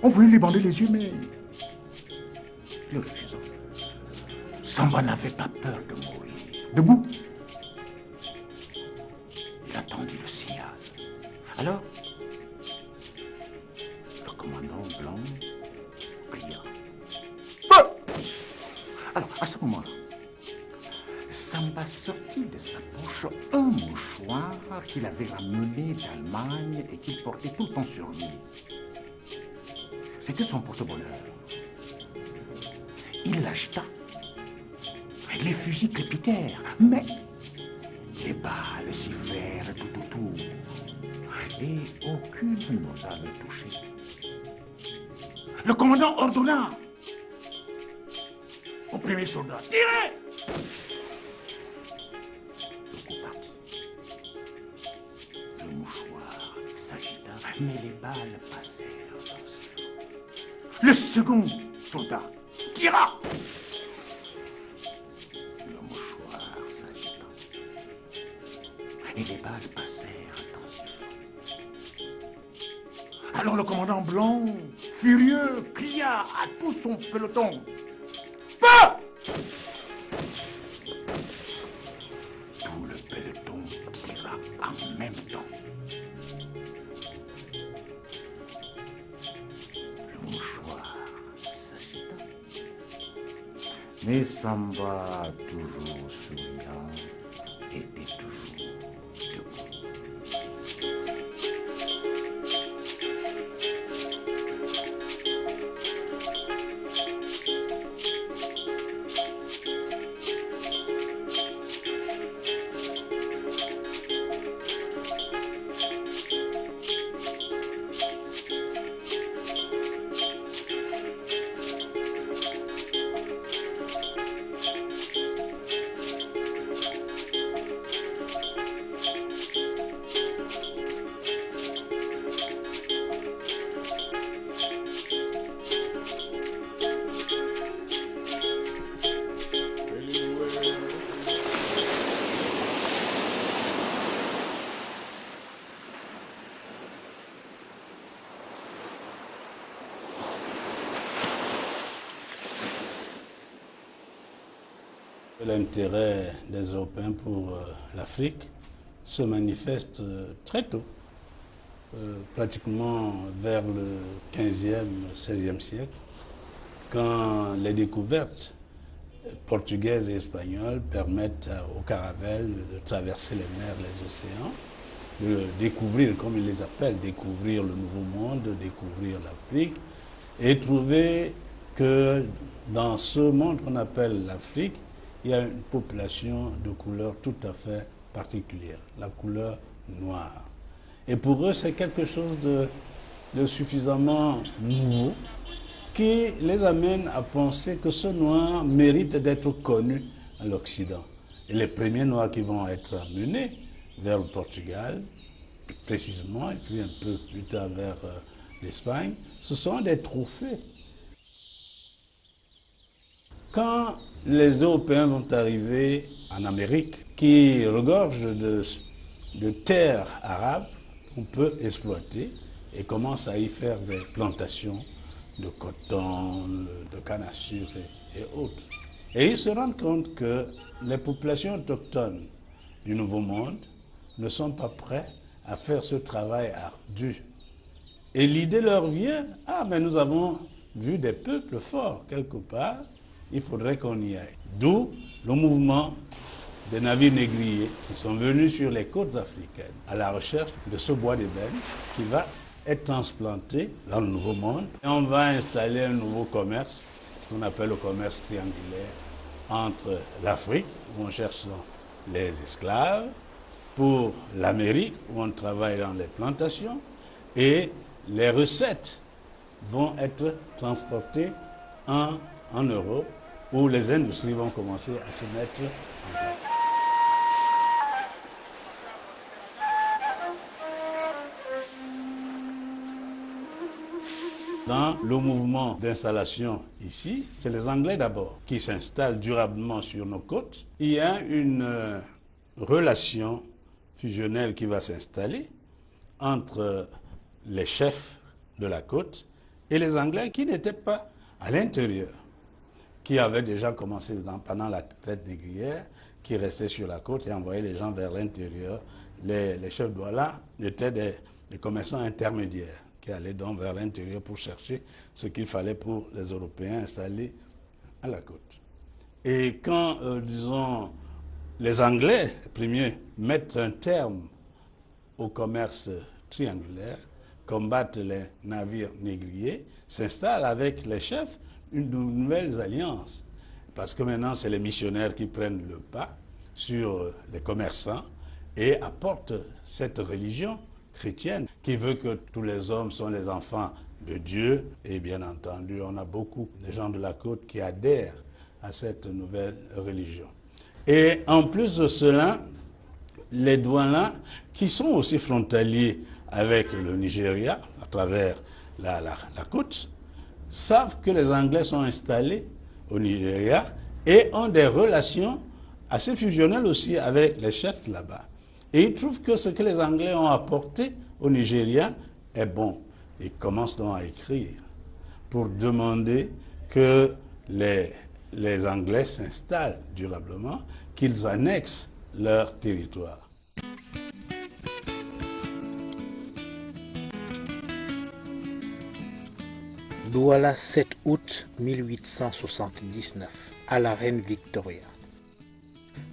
On voulait lui bander les yeux, mais le refusant. Samba n'avait pas peur de mourir. Debout, il attendit le signal. Alors, le commandant blanc cria. Feu! Alors, à ce moment-là, Samba sortit de sa poche un mouchoir qu'il avait ramené d'Allemagne et qu'il portait tout le temps sur lui. C'était son porte-bonheur. Il l'acheta. Les fusils crépitèrent, mais les balles sifflèrent tout autour et aucune n'osa le toucher. Le commandant ordonna au premier soldat: tirez! Le coup partit. Le mouchoir s'agita, mais les balles passèrent dans le Le second soldat tira. Le mouchoir s'agita, et les balles passèrent dans le Alors le commandant blanc, furieux, cria à tout son peloton: feu! Tout le peloton tira en même temps. Le mouchoir s'agita, mais Samba, toujours souriant, était toujours debout. L'intérêt des Européens pour l'Afrique se manifeste très tôt, pratiquement vers le 15e, 16e siècle, quand les découvertes portugaises et espagnoles permettent aux caravelles de traverser les mers, les océans, de découvrir, comme ils les appellent, découvrir le Nouveau Monde, de découvrir l'Afrique, et trouver que dans ce monde qu'on appelle l'Afrique, il y a une population de couleur tout à fait particulière, la couleur noire. Et pour eux, c'est quelque chose de suffisamment nouveau qui les amène à penser que ce noir mérite d'être connu à l'Occident. Et les premiers noirs qui vont être amenés vers le Portugal, précisément, et puis un peu plus tard vers l'Espagne, ce sont des trophées. Quand les Européens vont arriver en Amérique, qui regorge de terres arabes qu'on peut exploiter, et commence à y faire des plantations de coton, de canne à sucre et autres. Et ils se rendent compte que les populations autochtones du Nouveau Monde ne sont pas prêts à faire ce travail ardu. Et l'idée leur vient: ah, mais nous avons vu des peuples forts quelque part, il faudrait qu'on y aille. D'où le mouvement des navires négriers qui sont venus sur les côtes africaines à la recherche de ce bois d'ébène qui va être transplanté dans le Nouveau Monde. Et on va installer un nouveau commerce, ce qu'on appelle le commerce triangulaire, entre l'Afrique, où on cherche les esclaves, pour l'Amérique, où on travaille dans les plantations, et les recettes vont être transportées en Europe, où les industries vont commencer à se mettre en place. Dans le mouvement d'installation ici, c'est les Anglais d'abord qui s'installent durablement sur nos côtes. Il y a une relation fusionnelle qui va s'installer entre les chefs de la côte Et les Anglais qui n'étaient pas à l'intérieur, qui avaient déjà commencé pendant la traite négrière, qui restaient sur la côte et envoyaient les gens vers l'intérieur. Les chefs douala étaient des commerçants intermédiaires qui allaient donc vers l'intérieur pour chercher ce qu'il fallait pour les Européens installés à la côte. Et quand, disons, les Anglais, premiers, mettent un terme au commerce triangulaire, combattent les navires négriers, s'installent avec les chefs une nouvelle alliance. Parce que maintenant, c'est les missionnaires qui prennent le pas sur les commerçants et apportent cette religion chrétienne qui veut que tous les hommes sont les enfants de Dieu. Et bien entendu, on a beaucoup de gens de la côte qui adhèrent à cette nouvelle religion. Et en plus de cela, les douaniers qui sont aussi frontaliers avec le Nigeria, à travers la côte, savent que les Anglais sont installés au Nigeria et ont des relations assez fusionnelles aussi avec les chefs là-bas. Et ils trouvent que ce que les Anglais ont apporté au Nigeria est bon. Ils commencent donc à écrire pour demander que les Anglais s'installent durablement, qu'ils annexent leur territoire. Douala, 7 août 1879, à la reine Victoria.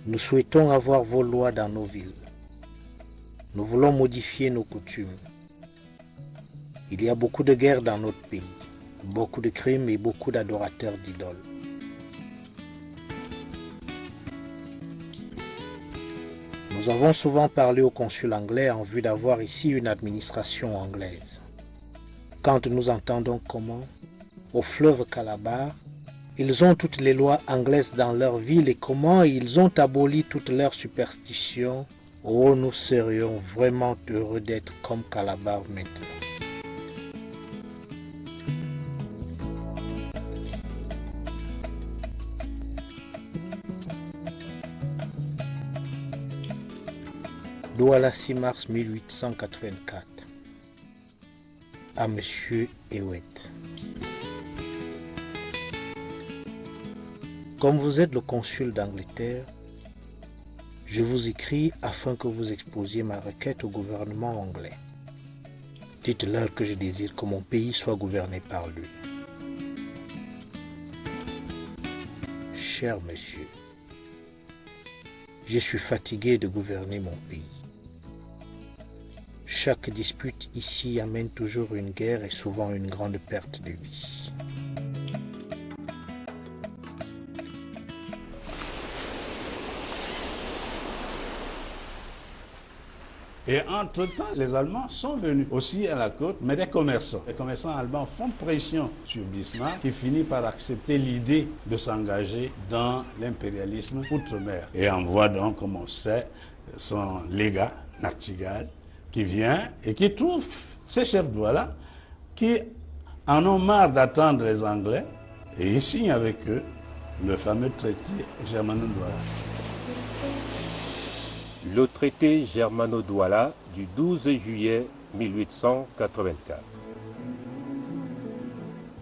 Nous souhaitons avoir vos lois dans nos villes. Nous voulons modifier nos coutumes. Il y a beaucoup de guerres dans notre pays, beaucoup de crimes et beaucoup d'adorateurs d'idoles. Nous avons souvent parlé au consul anglais en vue d'avoir ici une administration anglaise. Quand nous entendons comment, au fleuve Calabar, ils ont toutes les lois anglaises dans leur ville et comment ils ont aboli toutes leurs superstitions, oh, nous serions vraiment heureux d'être comme Calabar maintenant. Douala, 6 mars 1884. À Monsieur Ewet. Comme vous êtes le consul d'Angleterre, je vous écris afin que vous exposiez ma requête au gouvernement anglais. Dites-leur que je désire que mon pays soit gouverné par lui. Cher monsieur, je suis fatigué de gouverner mon pays. Chaque dispute ici amène toujours une guerre et souvent une grande perte de vie. Et entre-temps, les Allemands sont venus aussi à la côte, mais des commerçants. Les commerçants allemands font pression sur Bismarck, qui finit par accepter l'idée de s'engager dans l'impérialisme outre-mer. Et envoie donc, comme on sait, son légat, Nachtigal, qui vient et qui trouve ces chefs douala qui en ont marre d'attendre les Anglais et ils signent avec eux le fameux traité germano-douala. Le traité germano-douala du 12 juillet 1884.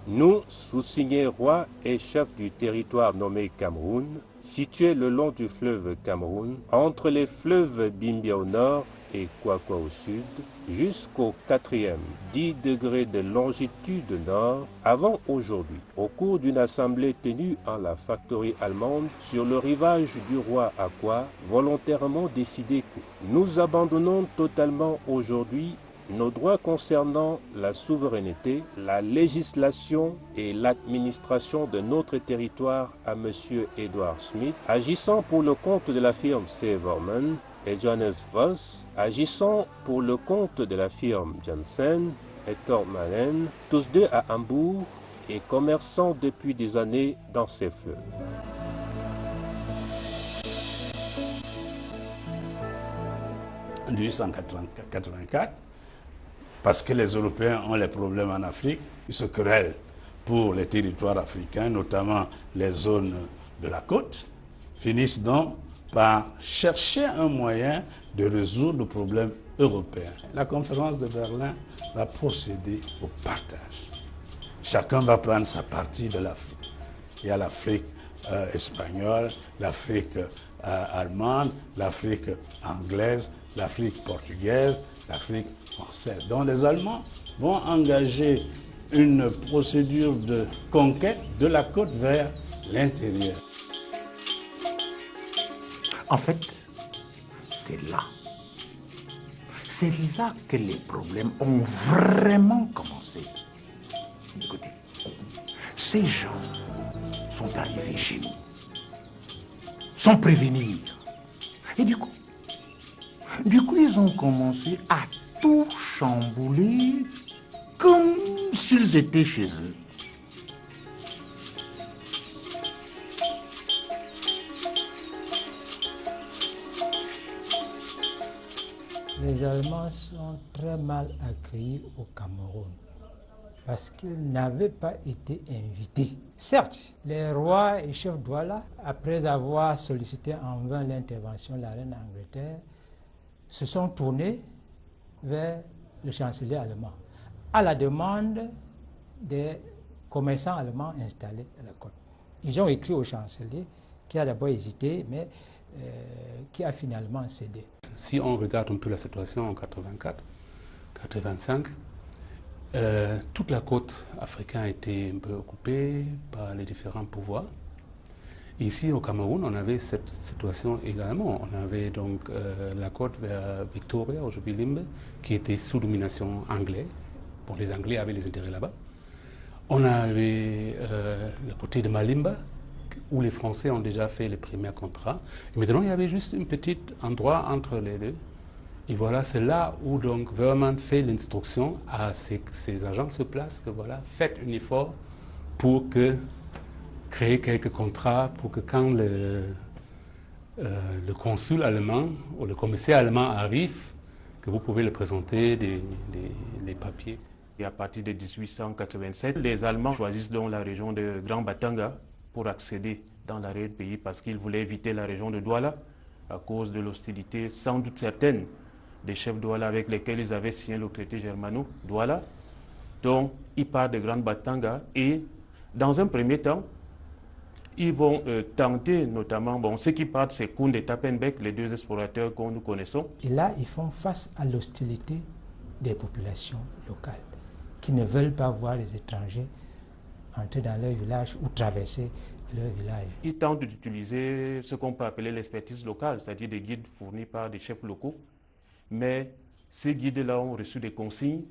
Nous, sous-signés rois et chefs du territoire nommé Cameroun, situé le long du fleuve Cameroun, entre les fleuves Bimbia au nord et Kwakwa au sud, jusqu'au 4e 10 degrés de longitude nord, avons aujourd'hui, au cours d'une assemblée tenue en la factory allemande sur le rivage du roi Akwa, volontairement décidé que nous abandonnons totalement aujourd'hui nos droits concernant la souveraineté, la législation et l'administration de notre territoire à M. Edward Smith, agissant pour le compte de la firme Severman et Johannes Voss, agissant pour le compte de la firme Janssen et Tormalen, tous deux à Hambourg et commerçant depuis des années dans ces fleuves. En 1884, parce que les Européens ont les problèmes en Afrique, ils se querellent pour les territoires africains, notamment les zones de la côte, finissent donc par chercher un moyen de résoudre le problème européen. La conférence de Berlin va procéder au partage. chacun va prendre sa partie de l'Afrique. Il y a l'Afrique espagnole, l'Afrique allemande, l'Afrique anglaise, l'Afrique portugaise, l'Afrique française. Donc les Allemands vont engager une procédure de conquête de la côte vers l'intérieur. En fait, c'est là que les problèmes ont vraiment commencé. Écoutez, ces gens sont arrivés chez nous, sans prévenir. Et du coup, ils ont commencé à tout chambouler comme s'ils étaient chez eux. Les Allemands sont très mal accueillis au Cameroun parce qu'ils n'avaient pas été invités. Certes, les rois et chefs Douala, après avoir sollicité en vain l'intervention de la reine d'Angleterre, se sont tournés vers le chancelier allemand à la demande des commerçants allemands installés à la côte. Ils ont écrit au chancelier qui a d'abord hésité, mais qui a finalement cédé. Si on regarde un peu la situation en 84, 85, toute la côte africaine a été un peu occupée par les différents pouvoirs. Ici au Cameroun, on avait cette situation également. On avait donc la côte vers Victoria, aujourd'hui Limbe, qui était sous domination anglaise. Bon, les Anglais avaient les intérêts là-bas. On avait le côté de Malimba, où les Français ont déjà fait les premiers contrats. Et maintenant, il y avait juste un petit endroit entre les deux. Et voilà, c'est là où donc Wörmann fait l'instruction à ses agents sur place que voilà, faites un effort pour créer quelques contrats, pour que quand le consul allemand ou le commissaire allemand arrive, que vous pouvez le présenter les papiers. Et à partir de 1887, les Allemands choisissent donc la région de Grand Batanga pour accéder dans l'arrière du pays parce qu'ils voulaient éviter la région de Douala à cause de l'hostilité sans doute certaine des chefs Douala avec lesquels ils avaient signé le traité germano-Douala. Donc, ils partent de Grand Batanga et, dans un premier temps, ils vont tenter, notamment, ceux qui partent, c'est Kound et Tapenbeck, les deux explorateurs que nous connaissons. Et là, ils font face à l'hostilité des populations locales qui ne veulent pas voir les étrangers entrer dans leur village ou traverser leur village. Ils tentent d'utiliser ce qu'on peut appeler l'expertise locale, c'est-à-dire des guides fournis par des chefs locaux. Mais ces guides-là ont reçu des consignes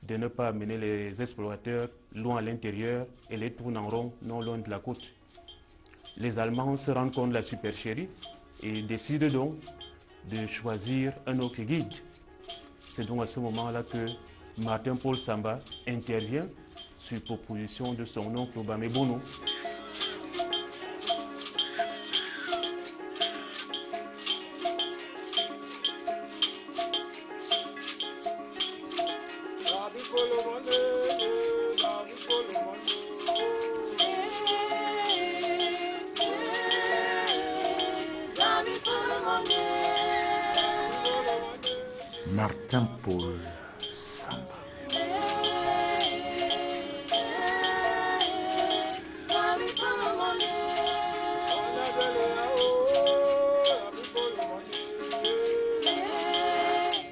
de ne pas amener les explorateurs loin à l'intérieur et les tournent en rond, non loin de la côte. Les Allemands se rendent compte de la supercherie et décident donc de choisir un autre guide. C'est donc à ce moment-là que Martin-Paul Samba intervient sur proposition de son oncle Obama Bono. Martin-Paul Samba.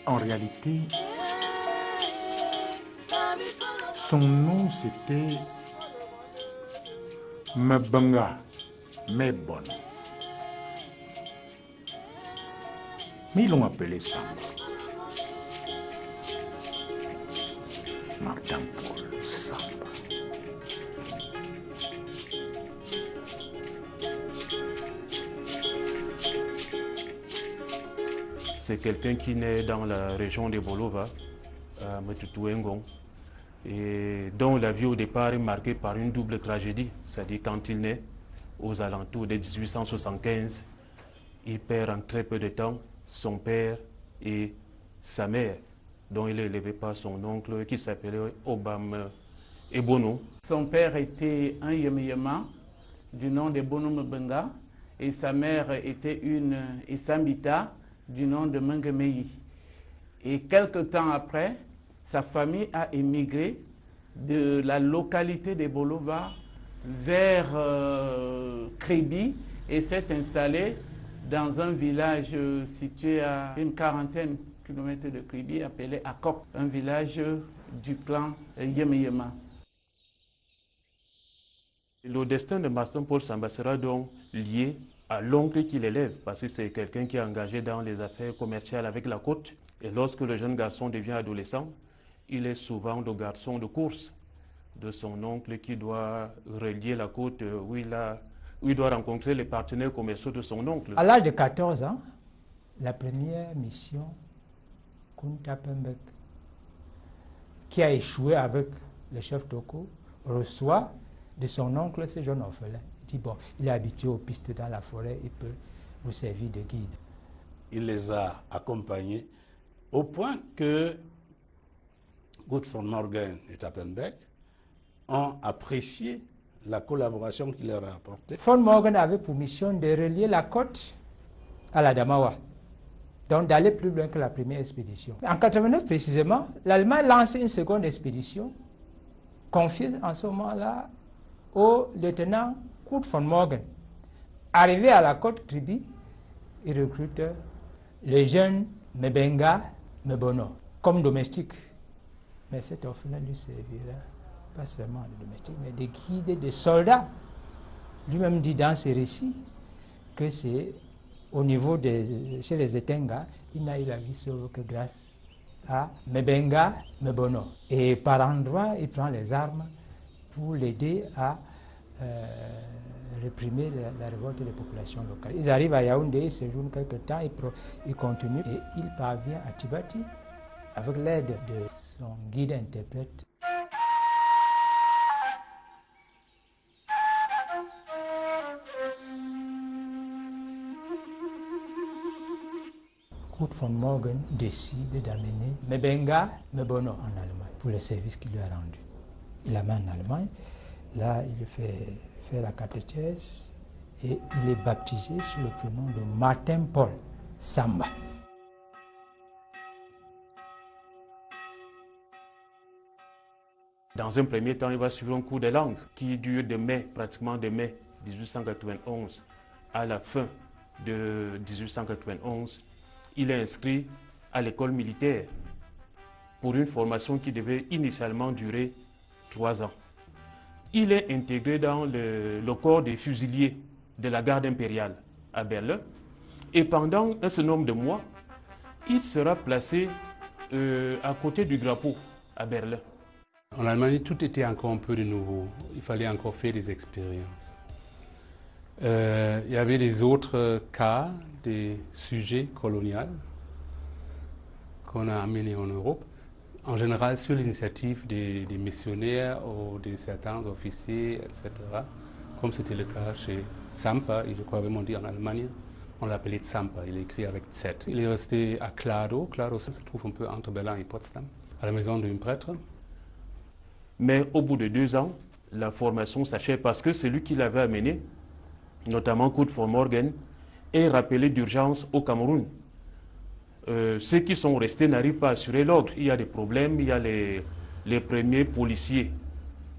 En réalité, son nom c'était Mbanga, Mebon. Mais ils l'ont appelé Samba. Martin-Paul Samba. C'est quelqu'un qui naît dans la région de Bolova, à Metutuengon, et dont la vie au départ est marquée par une double tragédie. C'est-à-dire quand il naît, aux alentours de 1875, il perd en très peu de temps son père et sa mère, dont il est élevé par son oncle qui s'appelait Obama Ebono. Son père était un Yemeyema du nom de Bono Mbenga et sa mère était une Isambita du nom de Mengemei. Et quelque temps après, sa famille a émigré de la localité de Bolova vers Kribi et s'est installé dans un village situé à une quarantaine de kilomètres de Kribi appelé Akok, un village du clan Yemeyema. Le destin de Marston Paul Samba sera donc lié à l'oncle qu'il élève, parce que c'est quelqu'un qui est engagé dans les affaires commerciales avec la côte. Et lorsque le jeune garçon devient adolescent, il est souvent le garçon de course de son oncle qui doit relier la côte où il doit rencontrer les partenaires commerciaux de son oncle. À l'âge de 14 ans, la première mission, Kunta Pembek, qui a échoué avec le chef Toko, reçoit de son oncle ce jeune orphelin. Il dit, bon, il est habitué aux pistes dans la forêt, il peut vous servir de guide. Il les a accompagnés au point que Goodford Morgan et Tappenbeck ont apprécié la collaboration qu'il leur a apportée. Von Morgan avait pour mission de relier la côte à la Damawa, donc d'aller plus loin que la première expédition. En 1989 précisément, l'Allemagne lance une seconde expédition, confiée en ce moment-là au lieutenant Kurt von Morgan. Arrivé à la côte Kribi, il recrute le jeune Mebenga Mebono comme domestique. Mais cet orphelin lui servira pas seulement de domestique, mais de guide, de soldats. Lui-même dit dans ses récits que c'est au niveau chez les Etenga, il n'a eu la vie sauve que grâce à Mebenga Mebono. Et par endroits, il prend les armes pour l'aider à réprimer la révolte des populations locales. Ils arrivent à Yaoundé, ils séjournent quelque temps, ils continuent et il parvient à Tibati avec l'aide de son guide-interprète. Kurt von Morgan décide d'amener Mebenga Mebono en Allemagne pour le service qu'il lui a rendu. Il l'amène en Allemagne, là il fait la catéchèse et il est baptisé sous le prénom de Martin Paul Samba. Dans un premier temps, il va suivre un cours de langue qui dure pratiquement de mai 1891 à la fin de 1891. Il est inscrit à l'école militaire pour une formation qui devait initialement durer 3 ans. Il est intégré dans le corps des fusiliers de la garde impériale à Berlin et pendant un certain nombre de mois, il sera placé à côté du drapeau à Berlin. En Allemagne, tout était encore un peu de nouveau. Il fallait encore faire des expériences. Il y avait des autres cas, des sujets coloniaux qu'on a amenés en Europe, en général sur l'initiative des missionnaires ou de certains officiers, etc. Comme c'était le cas chez Zampa, et je crois vraiment dire en Allemagne, on l'appelait Zampa, il est écrit avec Z. Il est resté à Klado, Klado se trouve un peu entre Berlin et Potsdam, à la maison d'un prêtre. Mais au bout de 2 ans, la formation s'achève parce que celui qui l'avait amené, notamment Kurt von Morgan, est rappelé d'urgence au Cameroun. Ceux qui sont restés n'arrivent pas à assurer l'ordre. Il y a des problèmes, il y a les premiers policiers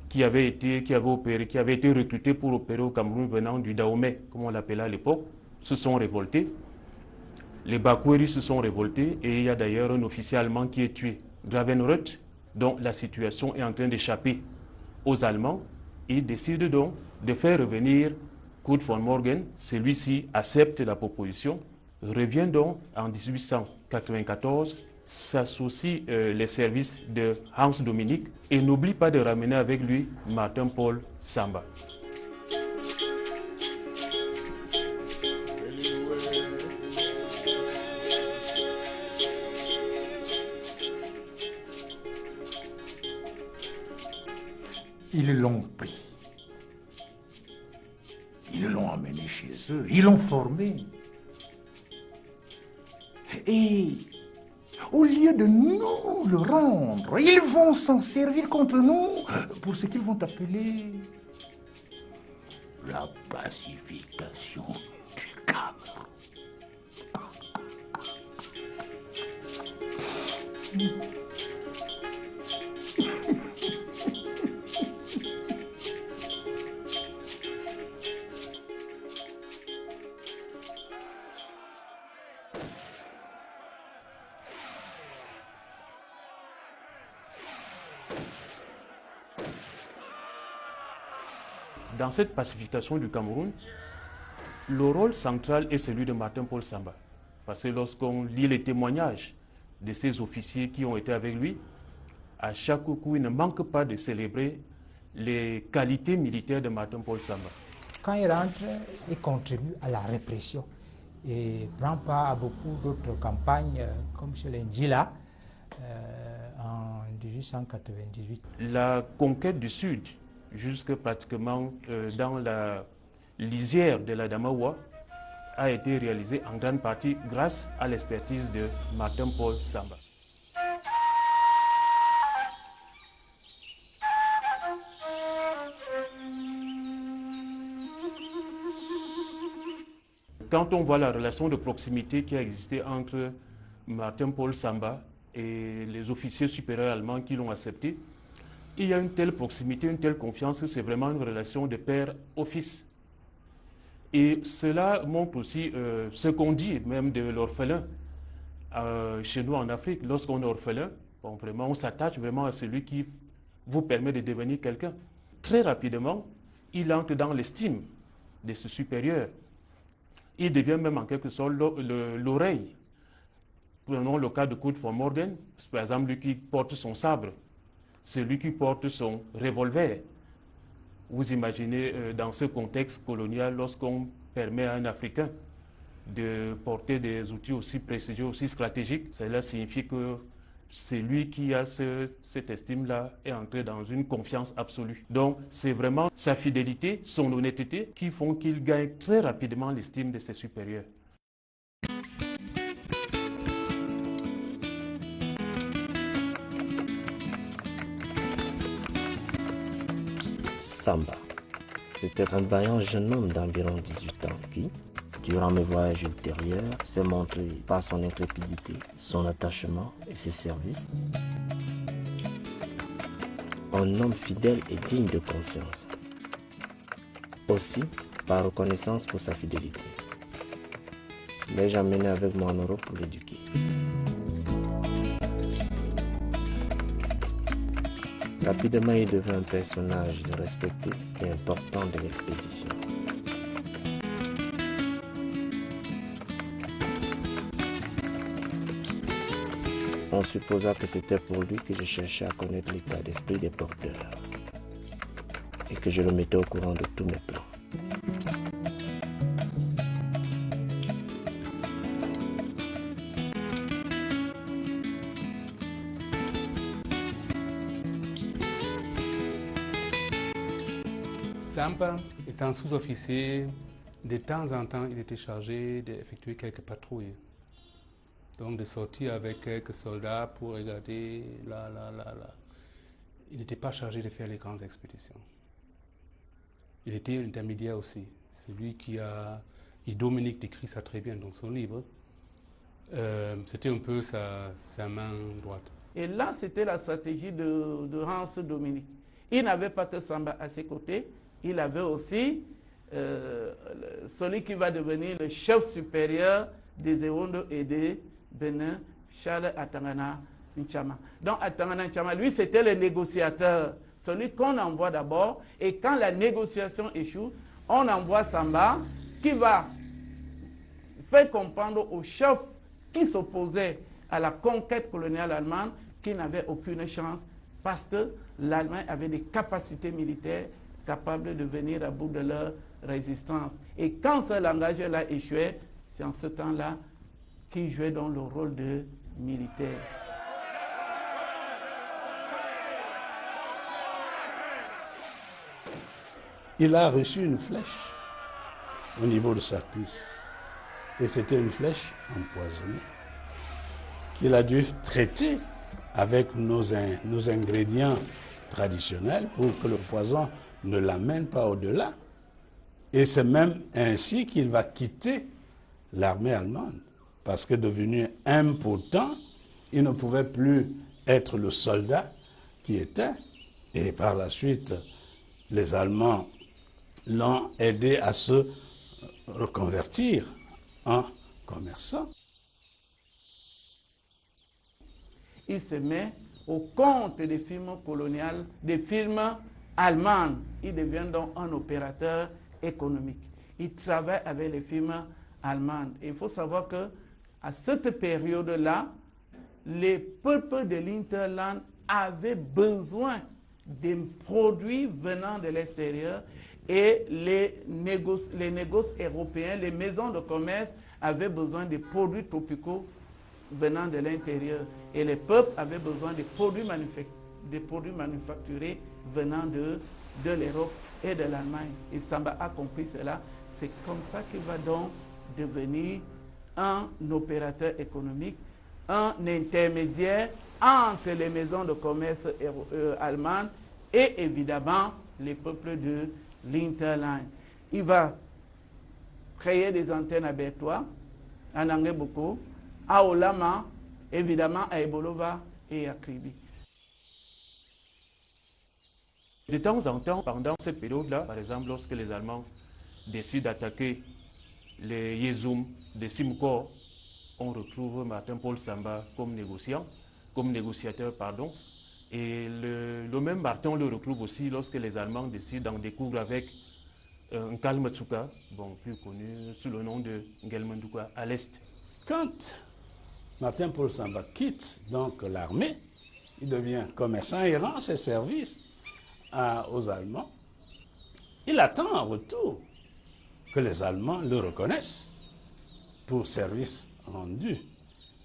qui avaient été recrutés pour opérer au Cameroun venant du Dahomey, comme on l'appelait à l'époque, se sont révoltés. Les Bakweri se sont révoltés et il y a d'ailleurs un officier allemand qui est tué, Gravenreuth, dont la situation est en train d'échapper aux Allemands. Ils décident donc de faire revenir Kurt von Morgan. Celui-ci accepte la proposition, revient donc en 1894, s'associe les services de Hans Dominique et n'oublie pas de ramener avec lui Martin Paul Samba. Ils l'ont pris. Ils l'ont emmené chez eux. Ils l'ont formé. Et au lieu de nous le rendre, ils vont s'en servir contre nous pour ce qu'ils vont appeler la pacification du Cameroun. Dans cette pacification du Cameroun, le rôle central est celui de Martin-Paul Samba. Parce que lorsqu'on lit les témoignages de ces officiers qui ont été avec lui, à chaque coup, il ne manque pas de célébrer les qualités militaires de Martin-Paul Samba. Quand il rentre, il contribue à la répression et prend part à beaucoup d'autres campagnes comme chez les Ndjila en 1898. La conquête du Sud, jusque pratiquement dans la lisière de la Damawa, a été réalisée en grande partie grâce à l'expertise de Martin-Paul Samba. Quand on voit la relation de proximité qui a existé entre Martin-Paul Samba et les officiers supérieurs allemands qui l'ont accepté, il y a une telle proximité, une telle confiance que c'est vraiment une relation de père au fils. Et cela montre aussi ce qu'on dit même de l'orphelin. Chez nous en Afrique, lorsqu'on est orphelin, bon, vraiment, on s'attache vraiment à celui qui vous permet de devenir quelqu'un. Très rapidement, il entre dans l'estime de ce supérieur. Il devient même en quelque sorte l'oreille. Prenons le cas de Kurt von Morgen, par exemple, lui qui porte son sabre, c'est lui qui porte son revolver. Vous imaginez dans ce contexte colonial, lorsqu'on permet à un Africain de porter des outils aussi précieux, aussi stratégiques, cela signifie que c'est lui qui a cette estime-là est entré dans une confiance absolue. Donc c'est vraiment sa fidélité, son honnêteté qui font qu'il gagne très rapidement l'estime de ses supérieurs. Samba. C'était un vaillant jeune homme d'environ 18 ans qui, durant mes voyages ultérieurs, s'est montré par son intrépidité, son attachement et ses services un homme fidèle et digne de confiance. Aussi, par reconnaissance pour sa fidélité, l'ai-je emmené avec moi en Europe pour l'éduquer. Rapidement, il devint un personnage respecté et important de l'expédition. On supposa que c'était pour lui que je cherchais à connaître l'état d'esprit des porteurs et que je le mettais au courant de tous mes plans. Samba, étant sous-officier, de temps en temps, il était chargé d'effectuer quelques patrouilles. Donc de sortir avec quelques soldats pour regarder là. Il n'était pas chargé de faire les grandes expéditions. Il était intermédiaire aussi. Celui qui a... Et Dominique décrit ça très bien dans son livre. C'était un peu sa main droite. Et là, c'était la stratégie de Hans Dominique. Il n'avait pas que Samba à ses côtés. Il avait aussi celui qui va devenir le chef supérieur des Ewondo et des Bénin, Charles Atangana Nchama. Donc Atangana Nchama, lui, c'était le négociateur, celui qu'on envoie d'abord. Et quand la négociation échoue, on envoie Samba qui va faire comprendre aux chefs qui s'opposaient à la conquête coloniale allemande qu'ils n'avaient aucune chance parce que l'Allemagne avait des capacités militaires capables de venir à bout de leur résistance. Et quand ce langage-là échouait, c'est en ce temps-là qu'il jouait dans le rôle de militaire. Il a reçu une flèche au niveau de sa cuisse. Et c'était une flèche empoisonnée qu'il a dû traiter avec nos ingrédients traditionnels pour que le poison ne l'amène pas au-delà. Et c'est même ainsi qu'il va quitter l'armée allemande. Parce que devenu impotent, il ne pouvait plus être le soldat qui était. Et par la suite, les Allemands l'ont aidé à se reconvertir en commerçant. Il se met au compte des films coloniaux, des films allemande, il devient donc un opérateur économique. Il travaille avec les firmes allemandes. Et il faut savoir que à cette période-là, les peuples de l'Hinterland avaient besoin des produits venant de l'extérieur et les négoces européens, les maisons de commerce avaient besoin des produits tropicaux venant de l'intérieur. Et les peuples avaient besoin des produits manufacturés venant de l'Europe et de l'Allemagne. Et Samba a compris cela. C'est comme ça qu'il va donc devenir un opérateur économique, un intermédiaire entre les maisons de commerce allemandes et évidemment les peuples de l'Hinterland. Il va créer des antennes à Bertois, à Nangeboko, à Olama, évidemment à Ebolova et à Kribi. De temps en temps, pendant cette période-là, par exemple, lorsque les Allemands décident d'attaquer les Yezum de Simcoe, on retrouve Martin-Paul Samba comme négociateur. Et le même Martin, on le retrouve aussi lorsque les Allemands décident d'en découvrir avec Nkalmatsuka, plus connu sous le nom de Ngelmanduka, à l'Est. Quand Martin-Paul Samba quitte donc l'armée, il devient commerçant et rend ses services aux Allemands. Il attend en retour que les Allemands le reconnaissent pour services rendus.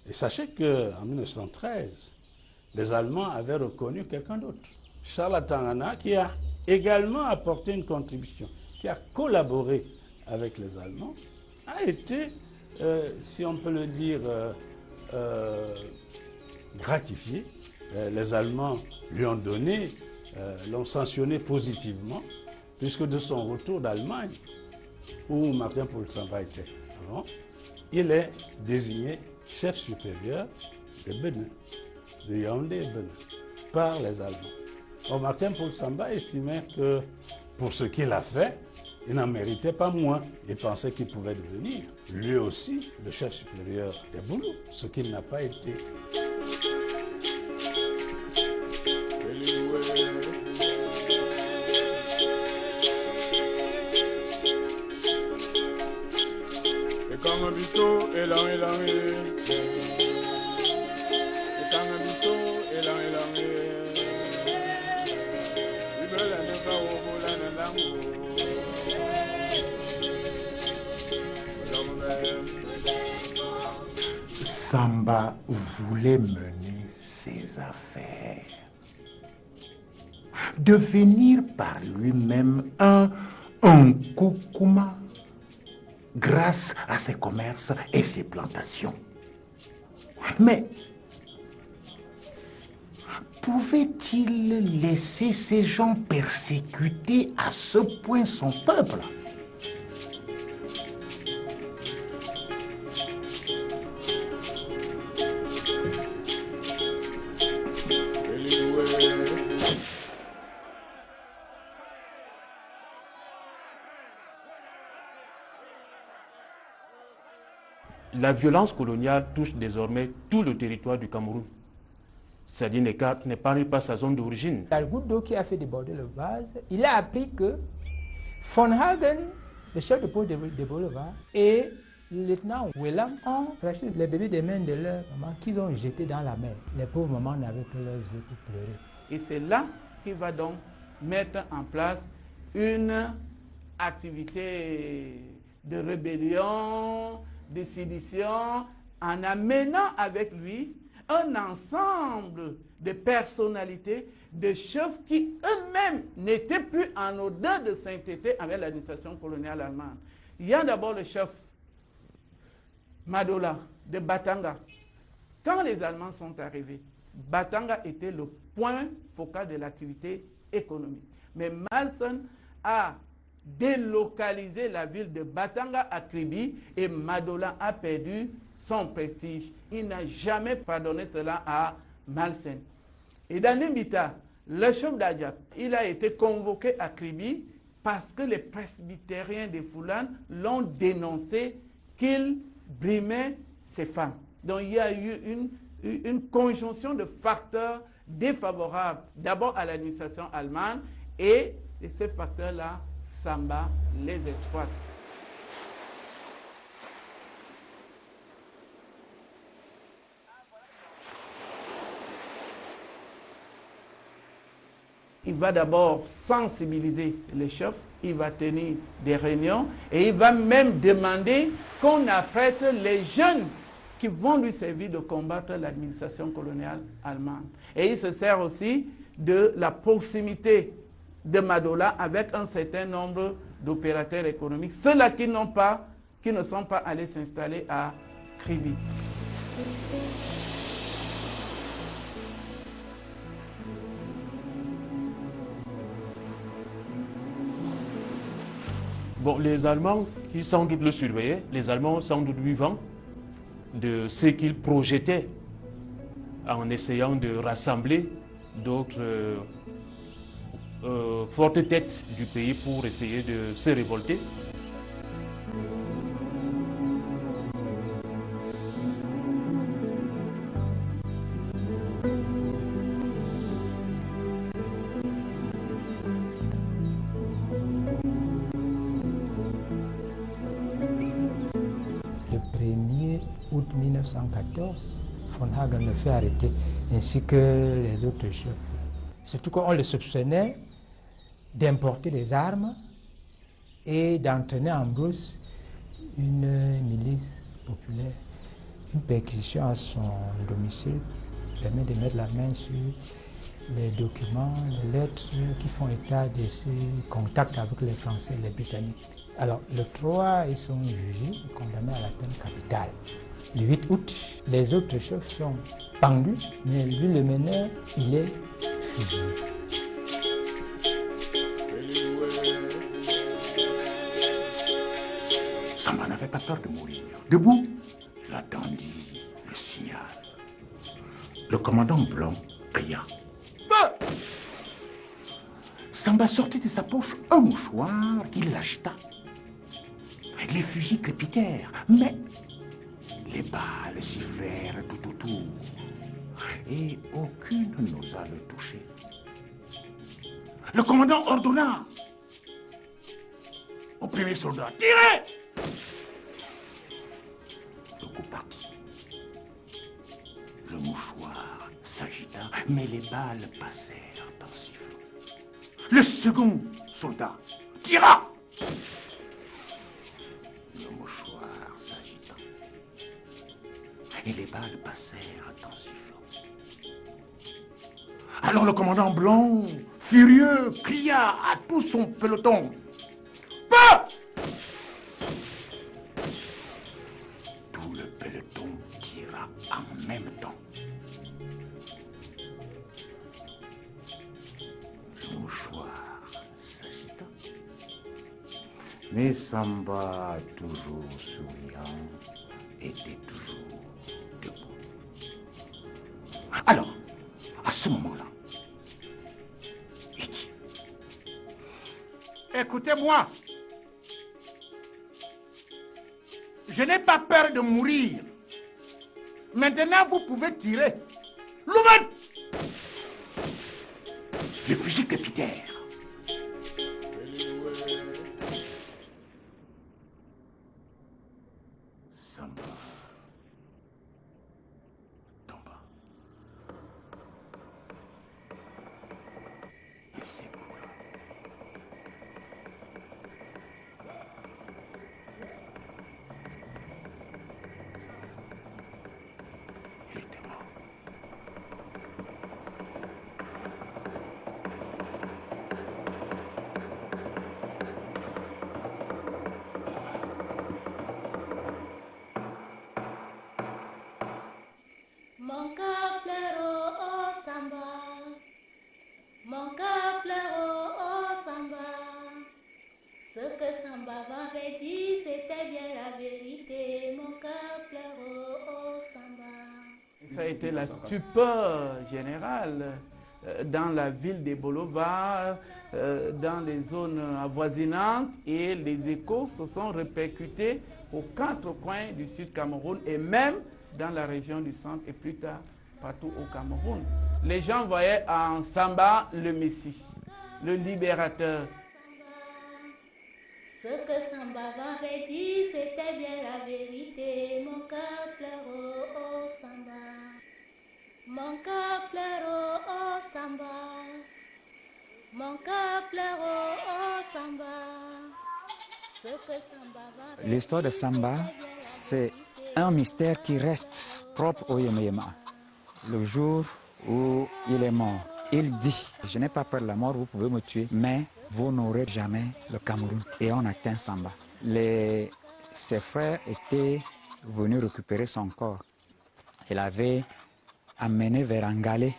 Et sachez qu'en 1913, les Allemands avaient reconnu quelqu'un d'autre, Charles Tangana, qui a également apporté une contribution, qui a collaboré avec les Allemands, a été, si on peut le dire, gratifié. Les Allemands lui ont donné, l'ont sanctionné positivement, puisque de son retour d'Allemagne, où Martin-Paul Samba était avant, il est désigné chef supérieur de Bénin, de Yaoundé et Bénin, par les Allemands. Or, Martin-Paul Samba estimait que pour ce qu'il a fait, il n'en méritait pas moins. Il pensait qu'il pouvait devenir lui aussi le chef supérieur des Boulous, ce qu'il n'a pas été. Samba voulait mener ses affaires, devenir par lui-même un Nkukuma grâce à ses commerces et ses plantations. Mais pouvait-il laisser ces gens persécuter à ce point son peuple? La violence coloniale touche désormais tout le territoire du Cameroun. C'est-à-dire n'épargne pas sa zone d'origine. La goutte d'eau qui a fait déborder le vase, il a appris que Von Hagen, le chef de poste de Bolova, et le lieutenant Wellam ont racheté les bébés des mains de leur maman qu'ils ont jetés dans la mer. Les pauvres mamans n'avaient que leurs yeux pour pleurer. Et c'est là qu'il va donc mettre en place une activité de rébellion, de sédition, en amenant avec lui un ensemble de personnalités, de chefs qui eux-mêmes n'étaient plus en odeur de sainteté avec l'administration coloniale allemande. Il y a d'abord le chef Madola de Batanga. Quand les Allemands sont arrivés, Batanga était le point focal de l'activité économique. Mais Malsen a délocalisé la ville de Batanga à Kribi et Madola a perdu son prestige. Il n'a jamais pardonné cela à Malsen. Et dans Nimbita, le chef d'Adjap, il a été convoqué à Kribi parce que les presbytériens des Foulans l'ont dénoncé qu'il brimait ses femmes. Donc il y a eu une conjonction de facteurs défavorables, d'abord à l'administration allemande Et ces facteurs-là, Samba les exploite. Il va d'abord sensibiliser les chefs, il va tenir des réunions et il va même demander qu'on apprête les jeunes qui vont lui servir de combattre l'administration coloniale allemande. Et il se sert aussi de la proximité de Madola avec un certain nombre d'opérateurs économiques, ceux-là qui ne sont pas allés s'installer à Kribi. Bon, les Allemands qui sans doute le surveillaient, les Allemands sans doute vivants de ce qu'ils projetaient en essayant de rassembler d'autres fortes têtes du pays pour essayer de se révolter. Le 1er août 1914, von Hagen le fait arrêter, ainsi que les autres chefs. Surtout qu'on le soupçonnait d'importer des armes et d'entraîner en brousse une milice populaire. Une perquisition à son domicile permet de mettre la main sur les documents, les lettres qui font état de ses contacts avec les Français et les Britanniques. Alors, le 3, ils sont jugés, condamnés à la peine capitale. Le 8 août, les autres chefs sont pendus, mais lui, le meneur, il est fusillé. Samba n'avait pas peur de mourir. Debout, il attendit le signal. Le commandant Blanc cria. Samba sortit de sa poche un mouchoir qu'il l'acheta. Les fusils crépitèrent, mais les balles sifflèrent tout autour et aucune n'osa le toucher. Le commandant ordonna au premier soldat, tirez! Le coup partit. Le mouchoir s'agita, mais les balles passèrent en sifflant. Le second soldat tira. Le mouchoir s'agita, et les balles passèrent en sifflant. Alors le commandant Blanc, furieux, cria à tout son peloton. Pas! Tout le peloton tira en même temps. Le mouchoir s'agita. Mais Samba, toujours souriant, était toujours debout. Alors, à ce moment-là, il dit, écoutez-moi, je n'ai pas peur de mourir. Maintenant, vous pouvez tirer. Louven! Les fusils crépitèrent. Samba tomba. Il s'écroula. Il était mort. Mon cœur pleure, oh Samba. Mon cœur pleure, oh Samba. Ce que Samba m'avait dit, c'était bien la vérité. Mon cœur pleure, oh Samba. Ça a été la stupeur générale dans la ville de Bolova, dans les zones avoisinantes, et les échos se sont répercutés aux quatre coins du sud Cameroun et même dans la région du centre et plus tard partout au Cameroun. Les gens voyaient en Samba le Messie. le libérateur. Ce que Samba avait dit, c'était bien la vérité. Mon cœur pleure, oh Samba. Mon cœur pleure, oh Samba. Mon cœur pleure, oh Samba. Ce que Samba va. L'histoire de Samba, c'est un mystère qui reste propre au Yema. Le jour où il est mort, il dit, je n'ai pas peur de la mort, vous pouvez me tuer, mais vous n'aurez jamais le Cameroun. Et on atteint Samba. Ses frères étaient venus récupérer son corps. Il avait amené vers Angalé,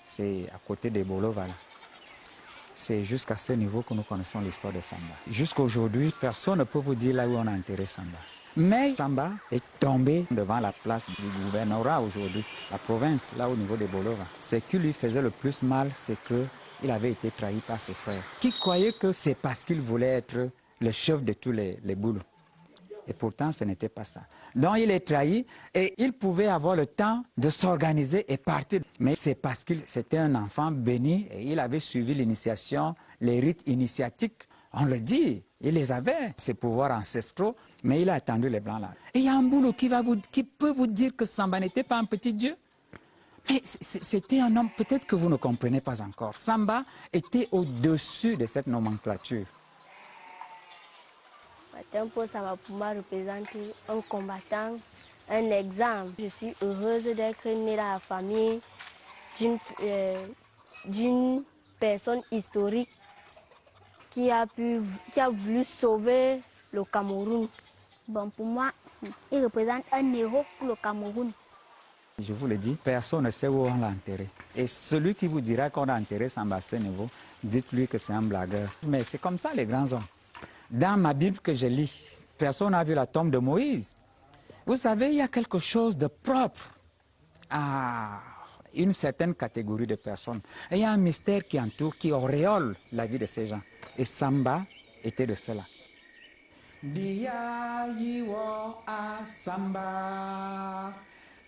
c'est à côté de Bolovala. C'est jusqu'à ce niveau que nous connaissons l'histoire de Samba. Jusqu'à aujourd'hui, personne ne peut vous dire là où on a enterré Samba. Mais Samba est tombé devant la place du gouvernorat aujourd'hui, la province, là au niveau de Bolova. Ce qui lui faisait le plus mal, c'est qu'il avait été trahi par ses frères, qui croyaient que c'est parce qu'il voulait être le chef de tous les boulots. Et pourtant, ce n'était pas ça. Donc il est trahi et il pouvait avoir le temps de s'organiser et partir. Mais c'est parce qu'il c'était un enfant béni et il avait suivi l'initiation, les rites initiatiques. On le dit, il les avait, ses pouvoirs ancestraux, mais il a attendu les Blancs là. Et il y a un boulot qui peut vous dire que Samba n'était pas un petit dieu. Mais c'était un homme, peut-être que vous ne comprenez pas encore. Samba au-dessus de cette nomenclature. Tempo Samba pour moi représente un combattant, un exemple. Je suis heureuse d'être née dans la famille d'une personne historique qui a voulu sauver le Cameroun. Bon, pour moi, il représente un héros pour le Cameroun. Je vous le dis, personne ne sait où on l'a enterré. Et celui qui vous dira qu'on a enterré Samba à ce niveau, dites-lui que c'est un blagueur. Mais c'est comme ça les grands hommes. Dans ma Bible que je lis, personne n'a vu la tombe de Moïse. Vous savez, il y a quelque chose de propre à une certaine catégorie de personnes. Et il y a un mystère qui entoure, qui auréole la vie de ces gens. Et Samba était de cela. Biya yiwo a Samba,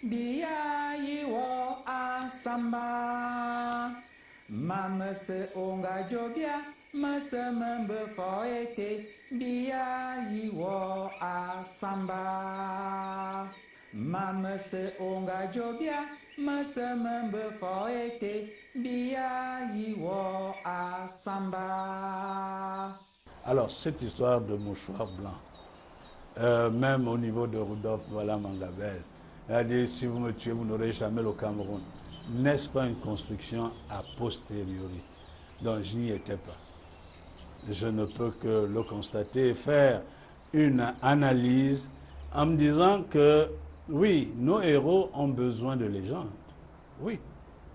biya yiwo a Samba, mamese onga jobia, mase membe foete, biya yiwo a Samba, mamese onga jobia, mase membe foete, biya yiwo a Samba. Alors, cette histoire de mouchoir blanc, même au niveau de Rudolf Douala-Mangabel, il a dit, si vous me tuez, vous n'aurez jamais le Cameroun. N'est-ce pas une construction a posteriori? Donc, je n'y étais pas. Je ne peux que le constater et faire une analyse en me disant que, oui, nos héros ont besoin de légendes. Oui,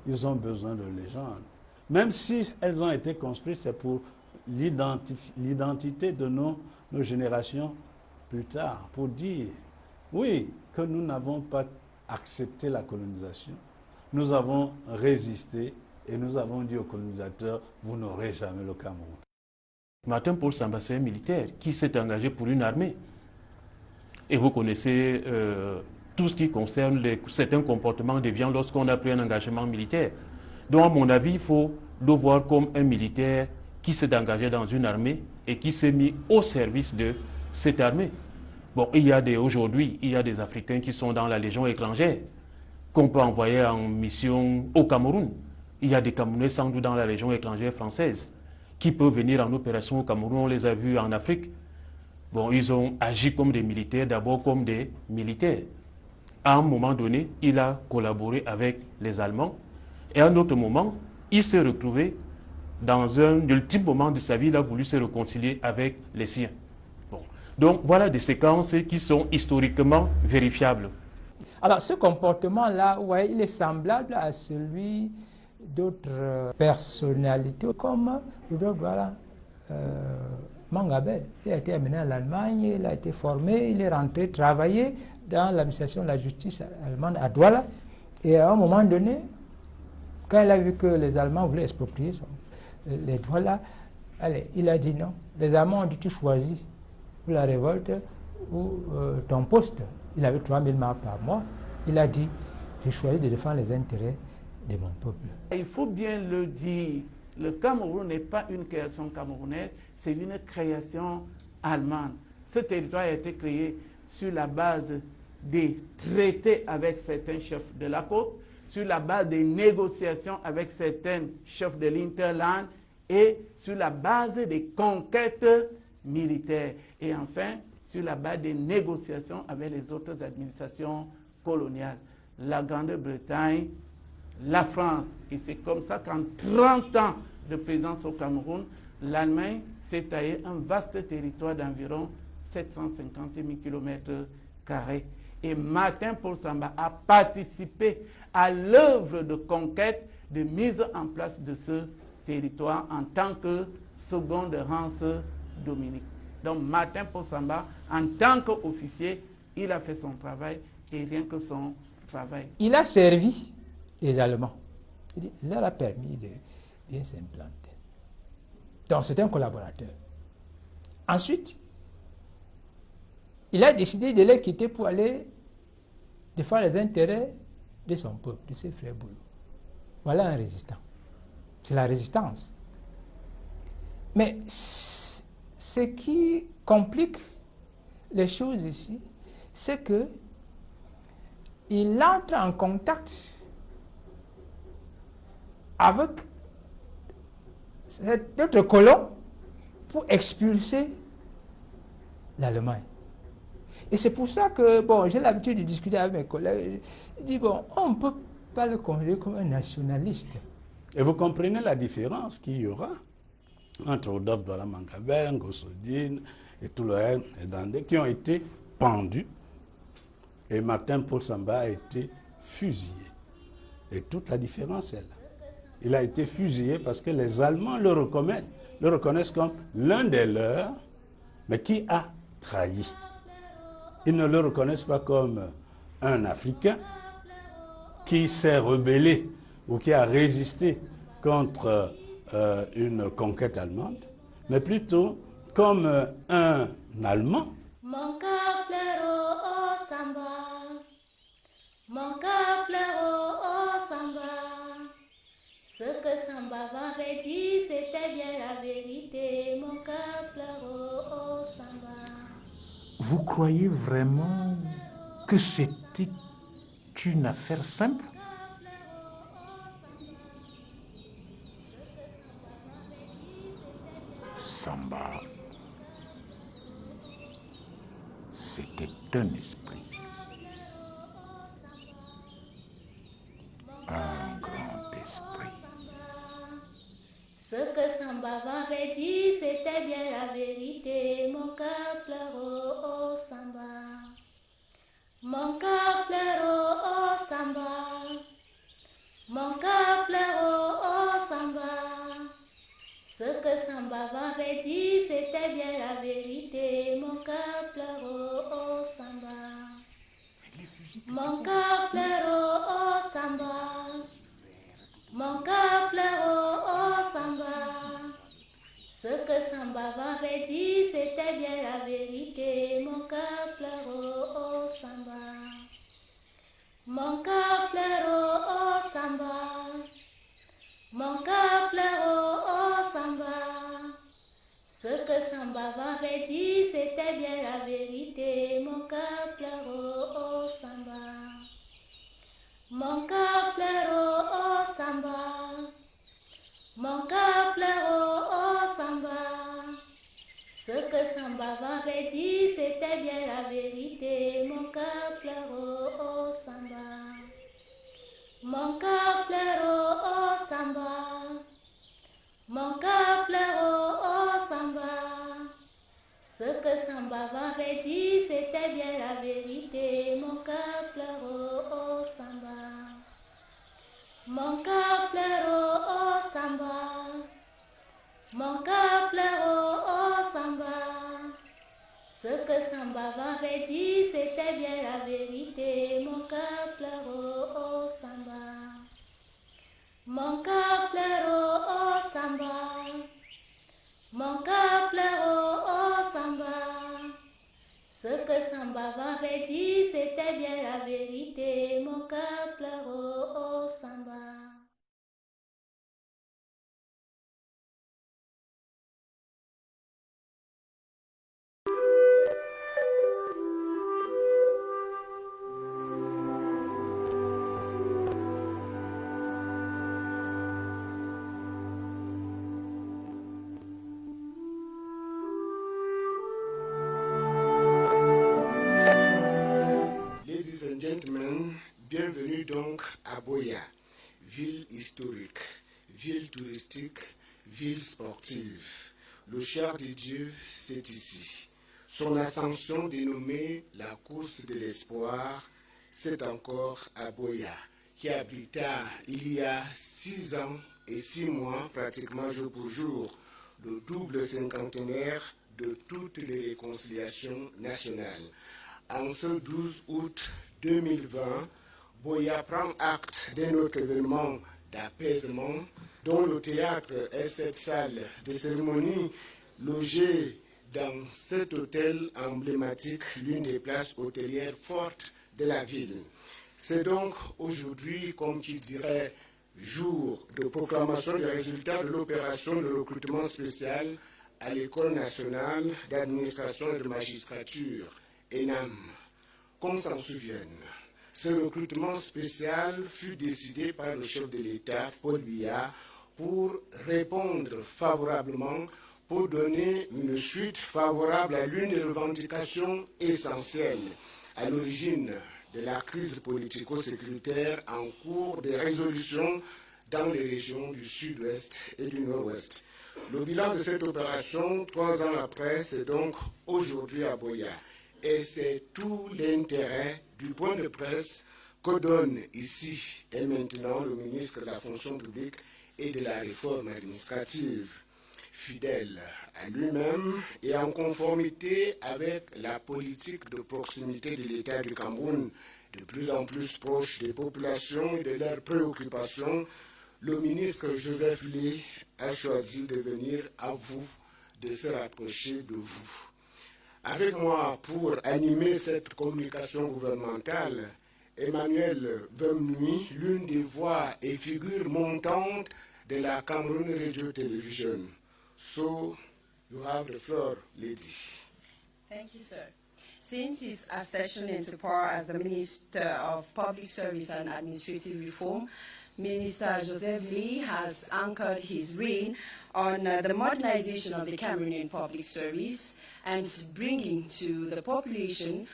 ils ont besoin de légendes. Même si elles ont été construites, c'est pour l'identité de nos générations plus tard, pour dire, oui, que nous n'avons pas accepté la colonisation, nous avons résisté et nous avons dit aux colonisateurs, vous n'aurez jamais le Cameroun. Martin Paul Samba, c'est un militaire qui s'est engagé pour une armée. Et vous connaissez tout ce qui concerne certains comportements déviants lorsqu'on a pris un engagement militaire. Donc, à mon avis, il faut le voir comme un militaire qui s'est engagé dans une armée et qui s'est mis au service de cette armée. Bon, aujourd'hui, il y a des Africains qui sont dans la Légion étrangère, qu'on peut envoyer en mission au Cameroun. Il y a des Camerounais sans doute dans la Légion étrangère française qui peuvent venir en opération au Cameroun. On les a vus en Afrique. Bon, ils ont agi comme des militaires, d'abord comme des militaires. À un moment donné, il a collaboré avec les Allemands. Et à un autre moment, il s'est retrouvé dans un ultime moment de sa vie, il a voulu se réconcilier avec les siens. Bon. Donc voilà des séquences qui sont historiquement vérifiables. Alors ce comportement-là, ouais, il est semblable à celui d'autres personnalités comme Mangabel. Il a été amené en Allemagne, il a été formé, il est rentré travailler dans l'administration de la justice allemande à Douala. Et à un moment donné, quand il a vu que les Allemands voulaient exproprier les Douala, allez, il a dit non. Les Allemands ont dit tu choisis ou la révolte ou ton poste. Il avait 3000 marks par mois. Il a dit j'ai choisi de défendre les intérêts de mon peuple. Il faut bien le dire, le Cameroun n'est pas une création camerounaise, c'est une création allemande. Ce territoire a été créé sur la base des traités avec certains chefs de la côte, sur la base des négociations avec certains chefs de l'Interland et sur la base des conquêtes militaires. Et enfin, sur la base des négociations avec les autres administrations coloniales. La Grande-Bretagne, la France. Et c'est comme ça qu'en 30 ans de présence au Cameroun, l'Allemagne s'est taillé un vaste territoire d'environ 750 000 km². Et Martin Paul Samba a participé à l'œuvre de conquête, de mise en place de ce territoire en tant que seconde Rance Dominique. Donc Martin Paul Samba, en tant qu'officier, il a fait son travail et rien que son travail. Il a servi les Allemands. Il leur a permis de bien s'implanter. Donc c'est un collaborateur. Ensuite, il a décidé de les quitter pour aller défendre les intérêts de son peuple, de ses frères Boulou. Voilà un résistant. C'est la résistance. Mais ce qui complique les choses ici, c'est que il entre en contact avec cet autre colon pour expulser l'Allemagne. Et c'est pour ça que, bon, j'ai l'habitude de discuter avec mes collègues. Je dis, bon, on ne peut pas le considérer comme un nationaliste. Et vous comprenez la différence qu'il y aura entre Rodolphe Douala Mankabé, Ngossodine et tout le reste, et Dandé, qui ont été pendus, et Martin Paul Samba a été fusillé. Et toute la différence est là. Il a été fusillé parce que les Allemands le reconnaissent comme l'un des leurs, mais qui a trahi. Ils ne le reconnaissent pas comme un Africain qui s'est rebellé ou qui a résisté contre une conquête allemande, mais plutôt comme un Allemand. Mon cœur pleure au Samba, mon cœur pleure au Samba. Ce que Samba m'avait dit, c'était bien la vérité. Mon cœur pleure au Samba. Vous croyez vraiment que c'était une affaire simple? Samba, c'était un esprit, un grand esprit. Ce que Samba m'avait dit, c'était bien la vérité. Mon cœur pleure au Samba. Mon cœur pleure au Samba. Mon cœur pleure au Samba. Ce que Samba m'avait dit, c'était bien la vérité. Mon cœur pleure au Samba. Mon cœur pleure au Samba. Mon cœur pleure au Samba. Ce que Samba m'avait dit, c'était bien la vérité. Mon cœur pleure au Samba. Mon cœur pleure au Samba. Mon cœur pleure au Samba. Ce que Samba m'avait dit, c'était bien la vérité. Mon cœur pleure au Samba. Mon cœur pleure au Samba. Mon cœur pleure au Samba. Ce que Samba m'avait dit, c'était bien la vérité. Mon cœur pleure au Samba. Mon cœur pleure au Samba. Mon cœur pleure au Samba. Ce que Samba m'avait dit, c'était bien la vérité. Mon cœur pleure au Samba. Mon cœur pleure au Samba. Mon cœur pleure au Samba. Ce que Samba m'avait dit, c'était bien la vérité. Mon cœur pleure au Samba. Mon cœur pleure au Samba. Mon cœur pleure au Samba. Ce que Samba m'avait dit, c'était bien la vérité. Mon cœur pleure au Samba. ville historique, ville touristique, ville sportive. Le char de Dieu, c'est ici. Son ascension dénommée la course de l'espoir, c'est encore à Boya, qui abrita il y a 6 ans et 6 mois, pratiquement jour pour jour, le double cinquantenaire de toutes les réconciliations nationales. En ce 12 août 2020, Boya prend acte d'un autre événement d'apaisement dont le théâtre est cette salle de cérémonie logée dans cet hôtel emblématique, l'une des places hôtelières fortes de la ville. C'est donc aujourd'hui, comme qui dirait, jour de proclamation des résultats de l'opération de recrutement spécial à l'École nationale d'administration et de magistrature, ENAM. Qu'on s'en souvienne, ce recrutement spécial fut décidé par le chef de l'État, Paul Biya, pour répondre favorablement, pour donner une suite favorable à l'une des revendications essentielles à l'origine de la crise politico-sécuritaire en cours de résolution dans les régions du sud-ouest et du nord-ouest. Le bilan de cette opération, 3 ans après, c'est donc aujourd'hui à Boya. Et c'est tout l'intérêt du point de presse que donne ici et maintenant le ministre de la fonction publique et de la réforme administrative. Fidèle à lui-même et en conformité avec la politique de proximité de l'État du Cameroun, de plus en plus proche des populations et de leurs préoccupations, le ministre Joseph Lé a choisi de venir à vous, de se rapprocher de vous. Avec moi pour animer cette communication gouvernementale, Emmanuel Vemnui, l'une des voix et figures montantes de la Cameroon Radio Television. So, you have the floor, lady. Thank you, sir. Since his accession into power as the Minister of Public Service and Administrative Reform, Minister Joseph Lee has anchored his reign on the modernization of the Cameroonian public service and bringing the population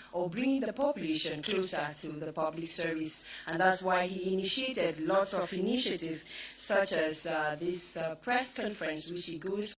closer to the public service. And that's why he initiated lots of initiatives, such as this press conference, which he goes